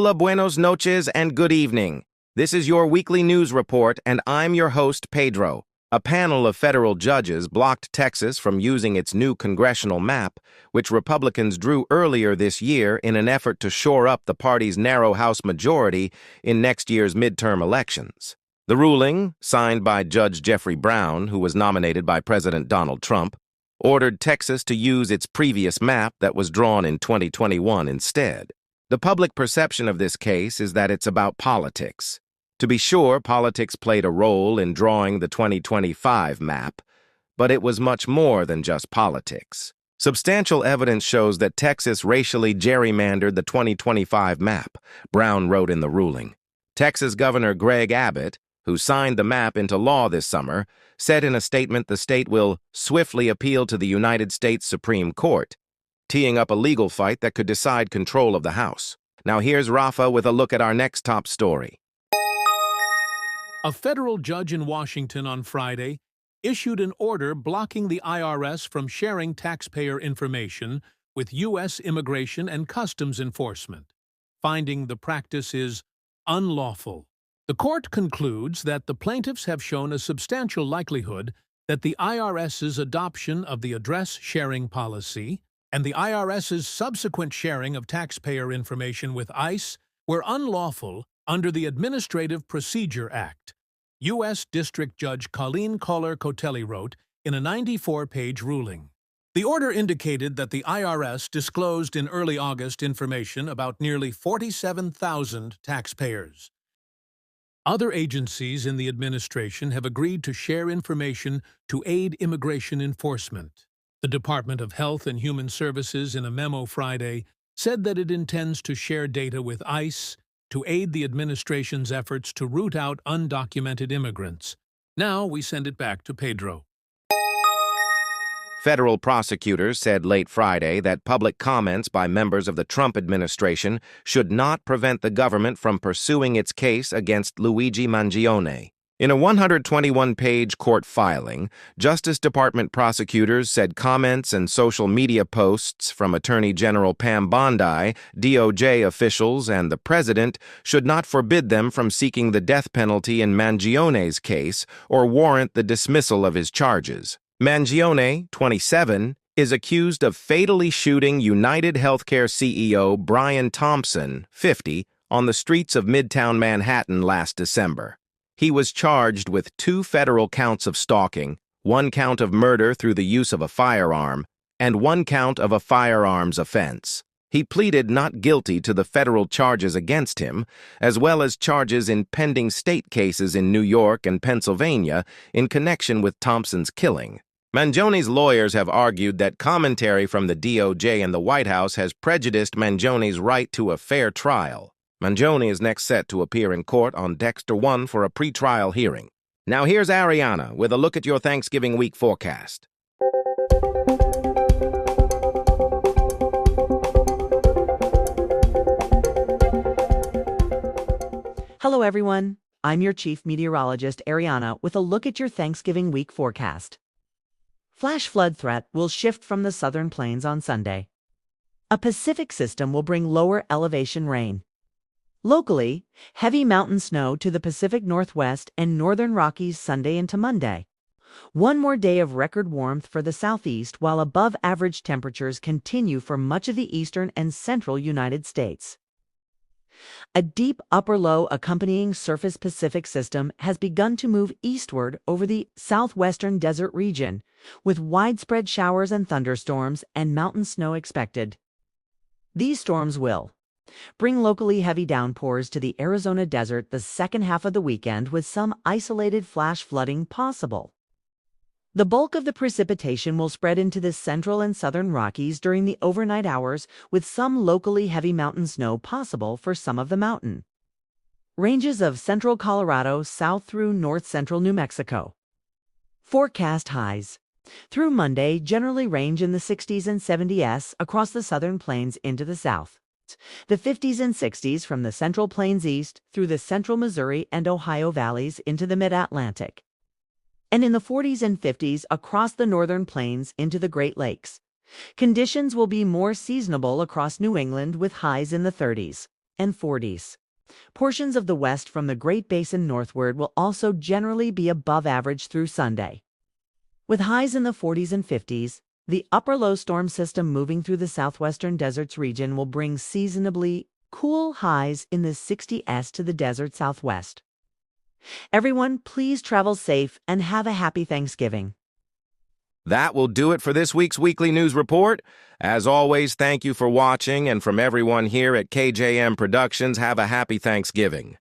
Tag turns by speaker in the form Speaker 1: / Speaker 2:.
Speaker 1: Hola, buenos noches, and good evening. This is your weekly news report, and I'm your host, Pedro. A panel of federal judges blocked Texas from using its new congressional map, which Republicans drew earlier this year in an effort to shore up the party's narrow House majority in next year's midterm elections. The ruling, signed by Judge Jeffrey Brown, who was nominated by President Donald Trump, ordered Texas to use its previous map that was drawn in 2021 instead. The public perception of this case is that it's about politics. To be sure, politics played a role in drawing the 2025 map, but it was much more than just politics. Substantial evidence shows that Texas racially gerrymandered the 2025 map, Brown wrote in the ruling. Texas Governor Greg Abbott, who signed the map into law this summer, said in a statement the state will swiftly appeal to the United States Supreme Court, teeing up a legal fight that could decide control of the House. Now here's Rafa with a look at our next top story.
Speaker 2: A federal judge in Washington on Friday issued an order blocking the IRS from sharing taxpayer information with U.S. Immigration and Customs Enforcement, finding the practice is unlawful. The court concludes that the plaintiffs have shown a substantial likelihood that the IRS's adoption of the address sharing policy and the IRS's subsequent sharing of taxpayer information with ICE were unlawful under the Administrative Procedure Act, U.S. District Judge Colleen Kohler-Cotelli wrote in a 94-page ruling. The order indicated that the IRS disclosed in early August information about nearly 47,000 taxpayers. Other agencies in the administration have agreed to share information to aid immigration enforcement. The Department of Health and Human Services, in a memo Friday, said that it intends to share data with ICE to aid the administration's efforts to root out undocumented immigrants. Now we send it back to Pedro.
Speaker 1: Federal prosecutors said late Friday that public comments by members of the Trump administration should not prevent the government from pursuing its case against Luigi Mangione. In a 121-page court filing, Justice Department prosecutors said comments and social media posts from Attorney General Pam Bondi, DOJ officials, and the president should not forbid them from seeking the death penalty in Mangione's case or warrant the dismissal of his charges. Mangione, 27, is accused of fatally shooting United Healthcare CEO Brian Thompson, 50, on the streets of Midtown Manhattan last December. He was charged with 2 federal counts of stalking, 1 count of murder through the use of a firearm, and 1 count of a firearms offense. He pleaded not guilty to the federal charges against him, as well as charges in pending state cases in New York and Pennsylvania in connection with Thompson's killing. Mangione's lawyers have argued that commentary from the DOJ and the White House has prejudiced Mangione's right to a fair trial. Mangione is next set to appear in court on Dexter 1 for a pre-trial hearing. Now here's Ariana with a look at your Thanksgiving week forecast.
Speaker 3: Hello everyone, I'm your chief meteorologist Ariana with a look at your Thanksgiving week forecast. Flash flood threat will shift from the southern plains on Sunday. A Pacific system will bring lower elevation rain. Locally, heavy mountain snow to the Pacific Northwest and Northern Rockies Sunday into Monday. One more day of record warmth for the southeast while above-average temperatures continue for much of the eastern and central United States. A deep upper-low accompanying surface Pacific system has begun to move eastward over the southwestern desert region, with widespread showers and thunderstorms and mountain snow expected. These storms will bring locally heavy downpours to the Arizona desert the second half of the weekend with some isolated flash flooding possible. The bulk of the precipitation will spread into the central and southern Rockies during the overnight hours with some locally heavy mountain snow possible for some of the mountain ranges of central Colorado south through north-central New Mexico. Forecast highs through Monday generally range in the 60s and 70s across the southern plains into the south. The 50s and 60s from the Central Plains east through the central Missouri and Ohio valleys into the mid-Atlantic. And in the 40s and 50s across the northern plains into the Great Lakes. Conditions will be more seasonable across New England with highs in the 30s. and 40s. Portions of the west from the Great Basin northward will also generally be above average through Sunday. With highs in the 40s and 50s, the upper low storm system moving through the southwestern deserts region will bring seasonably cool highs in the 60s to the desert southwest. Everyone, please travel safe and have a happy Thanksgiving.
Speaker 1: That will do it for this week's Weekly News Report. As always, thank you for watching, and from everyone here at KJM Productions, have a happy Thanksgiving.